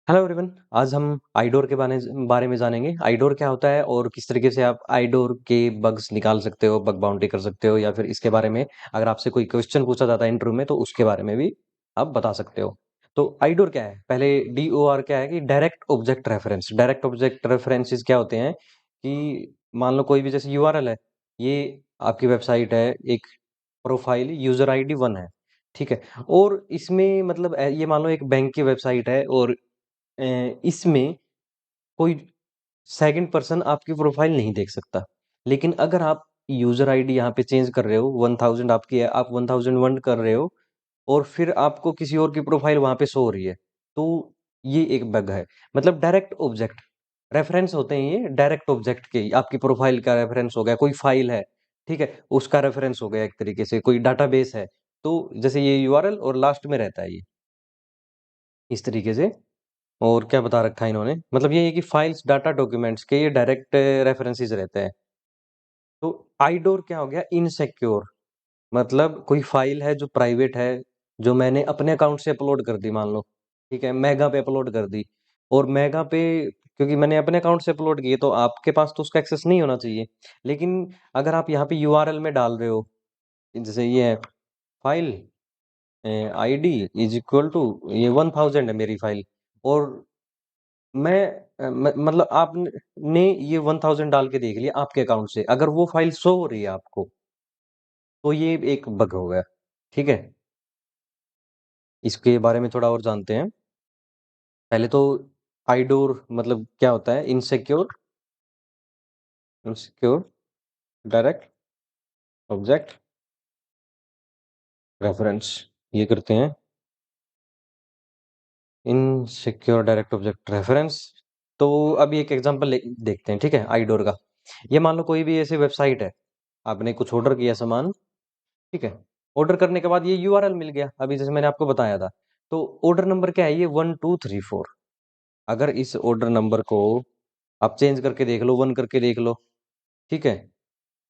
Hello everyone. आज हम आइडोर के बारे में जानेंगे। आइडोर क्या होता है और किस तरीके से आप आइडोर के बग्स निकाल सकते हो, बग बाउंटी कर सकते हो, या फिर इसके बारे में अगर आपसे कोई क्वेश्चन पूछा जाता है इंटरव्यू में तो उसके बारे में भी आप बता सकते हो। तो आइडोर क्या है? पहले DOR क्या है कि direct object reference. Direct object references क्या होते हैं कि मान लो कोई भी जैसे URL है, ये आपकी वेबसाइट है, एक प्रोफाइल यूजर ID 1 है, ठीक है। और इसमें मतलब ये मान लो एक बैंक की वेबसाइट है और इसमें कोई सेकंड पर्सन आपकी प्रोफाइल नहीं देख सकता। लेकिन अगर आप यूजर आईडी यहाँ पे चेंज कर रहे हो, 1000 आपकी है, आप 1001 कर रहे हो और फिर आपको किसी और की प्रोफाइल वहां पे शो हो रही है, तो ये एक बग है। मतलब डायरेक्ट ऑब्जेक्ट रेफरेंस होते हैं, ये डायरेक्ट ऑब्जेक्ट के आपकी प्रोफाइल का रेफरेंस हो गया, कोई फाइल है, ठीक है, उसका रेफरेंस हो गया, एक तरीके से कोई डाटाबेस है। तो जैसे ये URL और लास्ट में रहता है ये इस तरीके से। और क्या बता रखा है इन्होंने, मतलब ये है कि फाइल्स डाटा डॉक्यूमेंट्स के ये डायरेक्ट रेफरेंसेस रहते हैं। तो आईडोर क्या हो गया? इनसिक्योर। मतलब कोई फाइल है जो प्राइवेट है, जो मैंने अपने अकाउंट से अपलोड कर दी मान लो, ठीक है, मेगा पे अपलोड कर दी, और मेगा पे क्योंकि मैंने अपने अकाउंट से अपलोड की है तो आपके पास तो उसका एक्सेस नहीं होना चाहिए। लेकिन अगर आप यहाँ पे URL में डाल रहे हो, जैसे ये है फाइल ID = ये 1000 है मेरी फाइल, और मैं मतलब आपने ये 1000 डाल के देख लिया आपके अकाउंट से, अगर वो फाइल शो हो रही है आपको, तो ये एक बग हो गया, ठीक है। इसके बारे में थोड़ा और जानते हैं। पहले तो आइडोर मतलब क्या होता है? Insecure, insecure direct object reference, ये करते हैं इनसिक्योर डायरेक्ट ऑब्जेक्ट रेफरेंस। तो अभी एक एग्जांपल देखते हैं, ठीक है, आइडोर का। ये मान लो कोई भी ऐसी वेबसाइट है, आपने कुछ ऑर्डर किया सामान, ठीक है। ऑर्डर करने के बाद ये URL मिल गया, अभी जैसे मैंने आपको बताया था। तो ऑर्डर नंबर क्या है? ये 1234। अगर इस ऑर्डर नंबर को आप चेंज करके देख लो, 1 करके देख लो, ठीक है,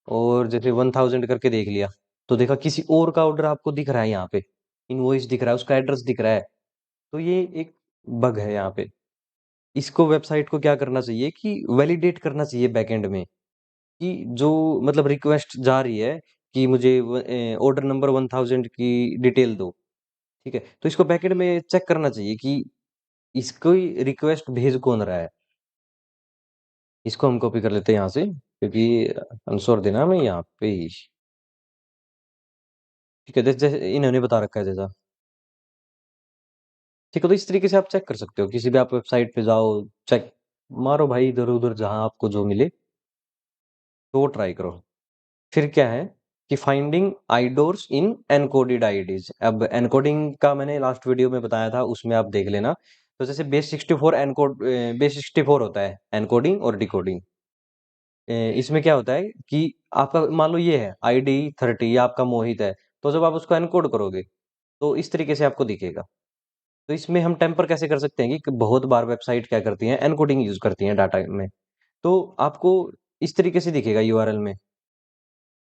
और जैसे 1000 करके देख लिया, तो देखा किसी और का ऑर्डर आपको दिख रहा है यहाँ पे, इनवॉइस दिख रहा है, उसका एड्रेस दिख रहा है। तो ये एक बग है यहाँ पे। इसको वेबसाइट को क्या करना चाहिए कि वैलिडेट करना चाहिए बैकएंड में, कि जो मतलब रिक्वेस्ट जा रही है कि मुझे ऑर्डर नंबर 1000 की डिटेल दो, ठीक है, तो इसको बैकएंड में चेक करना चाहिए कि इसको रिक्वेस्ट भेज कौन रहा है। इसको हम कॉपी कर लेते हैं यहाँ से, क्योंकि आंसर देना हमें यहाँ पे ही, ठीक है, जैसे जैसे इन्होंने बता रखा है जैसा, ठीक है। तो इस तरीके से आप चेक कर सकते हो, किसी भी आप वेबसाइट पे जाओ, चेक मारो भाई इधर उधर जहां आपको जो मिले तो ट्राई करो। फिर क्या है कि फाइंडिंग आइडोर्स इन एनकोडेड आईडीज। अब एनकोडिंग का मैंने लास्ट वीडियो में बताया था, उसमें आप देख लेना। तो जैसे बेस 64 एनकोड, बेस 64 होता है एनकोडिंग और डिकोडिंग। इसमें क्या होता है कि आपका मान लो ये है ID 30, या आपका मोहित है, तो जब आप उसको एनकोड करोगे तो इस तरीके से आपको दिखेगा। तो इसमें हम टेम्पर कैसे कर सकते हैं कि बहुत बार वेबसाइट क्या करती है, एनकोडिंग यूज करती है डाटा में। तो आपको इस तरीके से दिखेगा URL में,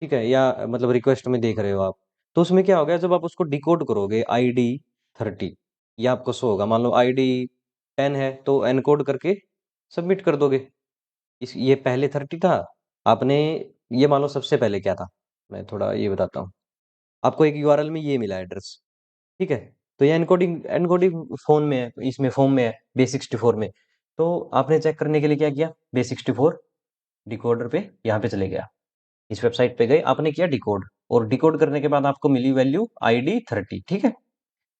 ठीक है, या मतलब रिक्वेस्ट में देख रहे हो आप। तो उसमें क्या होगा, जब आप उसको डिकोड करोगे ID 30, ये आपको शो होगा। मान लो ID 10 है तो एनकोड करके सबमिट कर दोगे। इस ये पहले 30 था, आपने ये मान लो सबसे पहले क्या था, मैं थोड़ा ये बताता हूँ। आपको एक URL में ये मिला एड्रेस, ठीक है, तो ये एनकोडिंग एनकोडिंग फोन में है, इसमें फॉर्म में है बेस 64 में। तो आपने चेक करने के लिए क्या किया, बेस 64 डिकोडर पे यहाँ पे चले गया, इस वेबसाइट पे गए, आपने किया डिकोड, और डिकोड करने के बाद आपको मिली वैल्यू ID 30, ठीक है।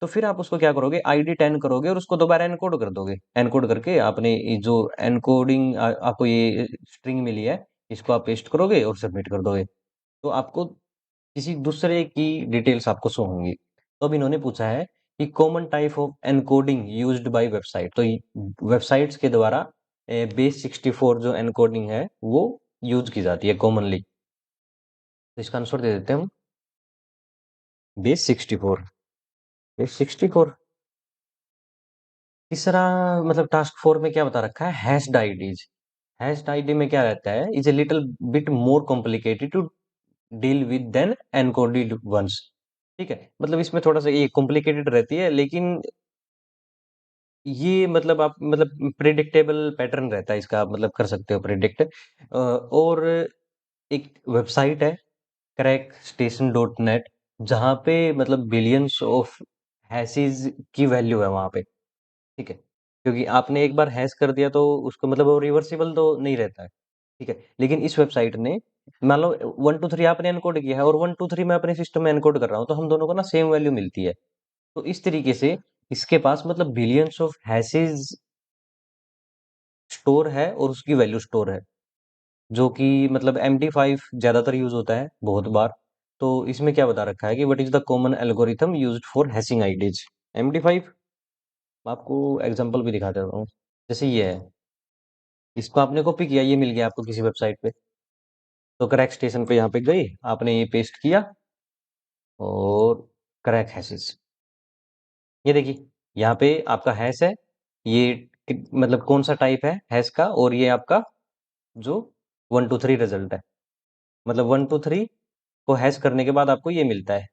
तो फिर आप उसको क्या करोगे, ID 10 करोगे और उसको दोबारा एनकोड कर दोगे। एनकोड करके आपने ये जो एनकोडिंग आपको ये स्ट्रिंग मिली है, इसको आप पेस्ट करोगे और सबमिट कर दोगे। तो आपको किसी दूसरे की डिटेल्स आपको शो होंगी। तो अब इन्होंने पूछा है कि common type of encoding used by website. तो वेबसाइट्स के द्वारा बेस 64 जो एनकोडिंग है वो यूज की जाती है कॉमनली। तो इसका आंसर दे देते हैं हम, बेस 64। बेस 64। तीसरा मतलब टास्क 4 में क्या बता रखा है, हैश्ड आईडीज। हैश्ड आईडी में क्या रहता है, is a little bit more complicated to deal with than encoded ones, ठीक है। मतलब इसमें थोड़ा सा ये कॉम्प्लिकेटेड रहती है, लेकिन ये मतलब आप मतलब प्रिडिक्टेबल पैटर्न रहता है इसका, आप मतलब कर सकते हो प्रिडिक्ट। और एक वेबसाइट है क्रैक स्टेशन डॉट नेट, जहाँ पे मतलब बिलियंस ऑफ हैशेस की वैल्यू है वहाँ पे। ठीक है, क्योंकि आपने एक बार हैश कर दिया तो उसको मतलब वो रिवर्सिबल तो नहीं रहता है। ठीक है, लेकिन इस वेबसाइट ने मान लो 1 2 3 आपने एनकोड किया है और 1 2 3 मैं अपने सिस्टम में एनकोड कर रहा हूँ, तो हम दोनों को ना सेम वैल्यू मिलती है। तो इस तरीके से इसके पास मतलब बिलियंस ऑफ हैशेस स्टोर है और उसकी वैल्यू स्टोर है, जो कि मतलब MD5 ज्यादातर यूज होता है बहुत बार। तो इसमें क्या बता रखा है कि what is the common algorithm used for hashing IDs. MD5 आपको एग्जांपल भी दिखा देता हूँ। जैसे ये है, इसको आपने कॉपी किया, ये मिल गया आपको किसी वेबसाइट पे। तो क्रैक स्टेशन पे यहाँ पे गए, आपने ये पेस्ट किया और क्रैक हैशेस, ये देखिए यहाँ पे आपका हैश है। ये मतलब कौन सा टाइप है हैश का, और ये आपका जो 1 2 3 रिजल्ट है। मतलब 1 2 3 को हैश करने के बाद आपको ये मिलता है।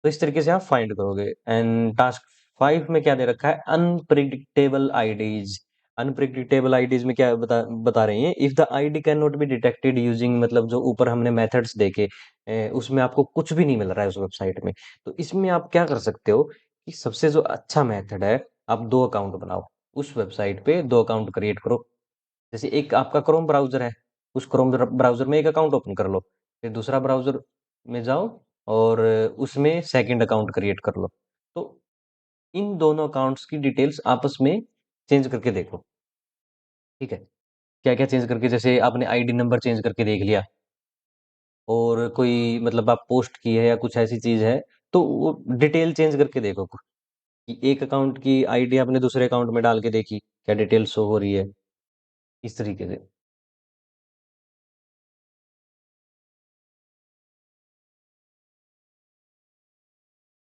तो इस तरीके से आप फाइंड करोगे। एंड टास्क 5 में क्या दे रखा है, अनप्रिडिक्टेबल आईडीज। अनप्रिडिक्टेबल आईडीज में क्या बता रही हैं, if the ID can not be detected using, मतलब जो ऊपर हमने मेथड्स देखे, उसमें आपको कुछ भी नहीं मिल रहा है उस वेबसाइट में। तो इसमें आप क्या कर सकते हो कि सबसे जो अच्छा मेथड है, आप 2 अकाउंट बनाओ। उस वेबसाइट पे 2 अकाउंट क्रिएट करो। जैसे एक आपका क्रोम ब्राउज़र है, उस क्रोम ब्राउज़र में एक अकाउंट ओपन कर लो, फिर दूसरा ब्राउज़र में जाओ और उसमें सेकंड अकाउंट क्रिएट कर लो। तो इन दोनों अकाउंट्स की डिटेल्स आपस में चेंज करके देखो। ठीक है, क्या-क्या चेंज करके, जैसे आपने आईडी नंबर चेंज करके देख लिया, और कोई मतलब आप पोस्ट की है या कुछ ऐसी चीज़ है, तो वो डिटेल चेंज करके देखो कि एक अकाउंट की आईडी आपने दूसरे अकाउंट में डाल के देखी, क्या डिटेल शो हो रही है, इस तरीके से।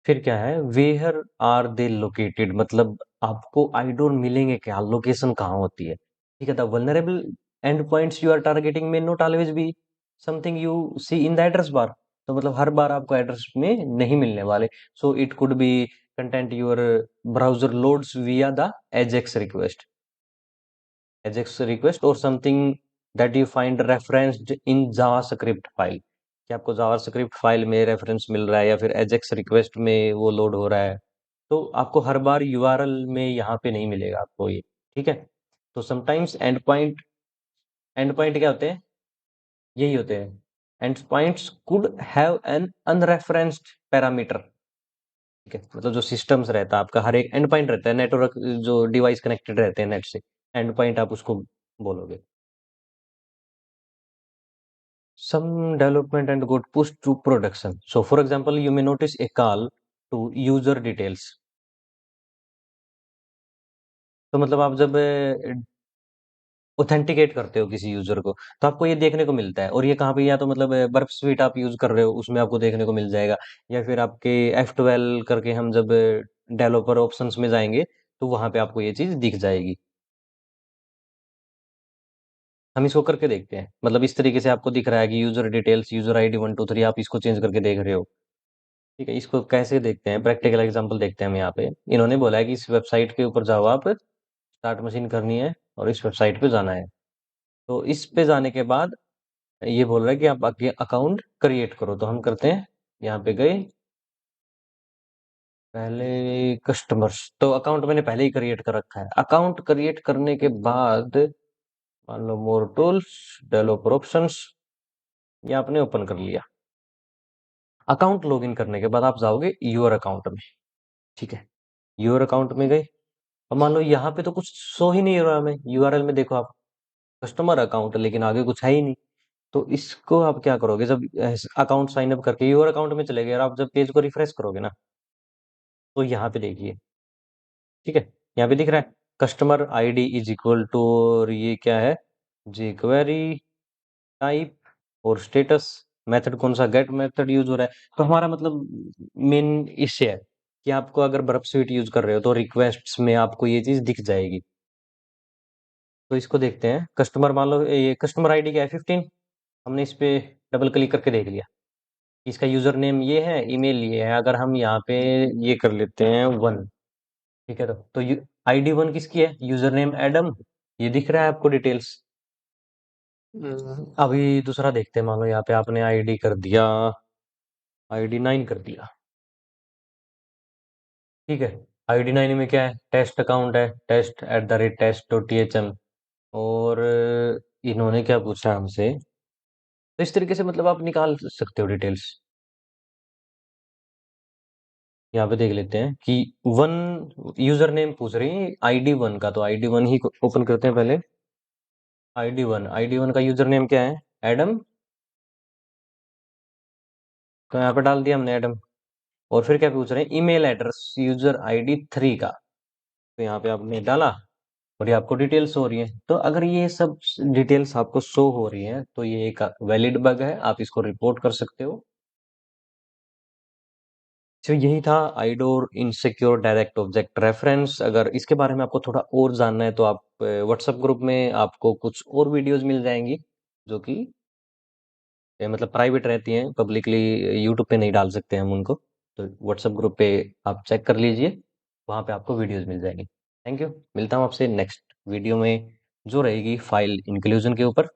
फिर क्या है, वेयर आर दे लोकेटेड, मतलब आपको आइडोर मिलेंगे क्या, लोकेशन कहाँ होती है। ठीक है, the vulnerable end points you are targeting may not always be something you see in the address bar. तो मतलब हर बार आपको एड्रेस में नहीं मिलने वाले। So it could be content your browser loads via the AJAX request, AJAX request और something that you find referenced in JavaScript file, कि आपको जावास्क्रिप्ट फाइल में रेफरेंस मिल रहा है या फिर एजेक्स रिक्वेस्ट में वो लोड हो रहा है। तो आपको हर बार यूआरएल में यहाँ पे नहीं मिलेगा आपको ये। ठीक है, तो sometimes end point, end point क्या होते हैं, यही होते हैं। End points could have an unreferenced parameter. ठीक है, मतलब जो सिस्टम्स रहता है आपका, हर एक एंड पॉइंट रहता है, नेटवर्क जो डिवाइस कनेक्टेड रहते हैं नेट से, एंड पॉइंट आप उसको बोलोगे। Some development and got pushed to production. So, for example, you may notice a call to user details. तो मतलब आप जब ऑथेंटिकेट करते हो किसी यूजर को, तो आपको ये देखने को मिलता है। और ये कहाँ पे, या तो मतलब बर्फ स्वीट आप यूज कर रहे हो, उसमें आपको देखने को मिल जाएगा। या फिर आपके F12 करके हम जब डेवलपर ऑप्शंस में जाएंगे, तो वहां पे आपको ये चीज दिख जाएगी। हम इसको करके देखते हैं, मतलब इस तरीके से आपको दिख रहा है कि यूजर डिटेल्स, यूजर आईडी 1 2 3, आप इसको चेंज करके देख रहे हो। ठीक है, इसको कैसे देखते हैं, प्रैक्टिकल एग्जांपल देखते हैं हम यहाँ पे। इन्होंने बोला है कि इस वेबसाइट के ऊपर जाओ, आप स्टार्ट मशीन करनी है और इस वेबसाइट पे जाना है। तो इस पे जाने के बाद ये बोल रहा है कि आप आगे अकाउंट क्रिएट करो, तो हम करते हैं। यहाँ पे गए, पहले कस्टमर्स, तो अकाउंट मैंने पहले ही क्रिएट कर रखा है। अकाउंट क्रिएट करने के बाद मान लो मोर टूल्स, डेवलपर ऑप्शंस, ये आपने ओपन कर लिया। अकाउंट लॉगिन करने के बाद आप जाओगे योर अकाउंट में। ठीक है, योर अकाउंट में गए, अब मान लो यहाँ पे तो कुछ शो ही नहीं हो रहा हमें, यूआरएल में देखो आप कस्टमर अकाउंट, लेकिन आगे कुछ है ही नहीं। तो इसको आप क्या करोगे, जब अकाउंट साइन अप करके योर अकाउंट में चले गए और आप जब पेज को रिफ्रेश करोगे ना, तो यहाँ पे देखिए। ठीक है, यहाँ पे दिख रहा है customer ID is equal to, और ये क्या है, जी क्वेरी टाइप और स्टेटस, मेथड कौन सा, गेट मेथड यूज हो रहा है। तो हमारा मतलब मेन इससे है कि आपको अगर बर्फ स्वीट यूज कर रहे हो तो रिक्वेस्ट्स में आपको ये चीज दिख जाएगी। तो इसको देखते हैं, कस्टमर मान लो ये कस्टमर आईडी क्या है, 15। हमने इस पे डबल क्लिक करके देख लिया, इसका यूजर नेम ये है, ईमेल ये है। अगर हम यहाँ पे ये कर लेते हैं 1, ठीक है, तो आईडी वन किसकी है? यूजर नेम एडम, ये दिख रहा है आपको डिटेल्स। अभी दूसरा देखते हैं, मान लो यहाँ पे आपने आईडी कर दिया, आईडी 9 कर दिया। ठीक है, आईडी 9 में क्या है? टेस्ट अकाउंट है, test@test.thm। और इन्होंने क्या पूछा हमसे, तो इस तरीके से मतलब आप निकाल सकते हो डिटेल्स। यहाँ पे देख लेते हैं कि वन यूजर नेम पूछ रही है आईडी वन का, तो आईडी वन ही ओपन करते हैं पहले। आईडी वन का यूजर नेम क्या है? एडम। तो यहाँ पे डाल दिया हमने एडम। और फिर क्या पूछ रहे हैं? ईमेल एड्रेस यूजर आईडी 3 का, तो यहाँ पे आपने डाला और ये आपको डिटेल्स हो रही है। तो अगर ये सब डिटेल्स आपको शो हो रही हैं तो ये एक वैलिड बग है, आप इसको रिपोर्ट कर सकते हो। तो यही था आइडोर इनसिक्योर डायरेक्ट ऑब्जेक्ट रेफरेंस। अगर इसके बारे में आपको थोड़ा और जानना है तो आप व्हाट्सएप ग्रुप में आपको कुछ और वीडियोस मिल जाएंगी, जो कि मतलब प्राइवेट रहती हैं, पब्लिकली यूट्यूब पे नहीं डाल सकते हम उनको। तो व्हाट्सएप ग्रुप पे आप चेक कर लीजिए, वहाँ पे आपको वीडियोस मिल जाएंगी। थैंक यू, मिलता हूँ आपसे नेक्स्ट वीडियो में, जो रहेगी फाइल इंक्लूजन के ऊपर।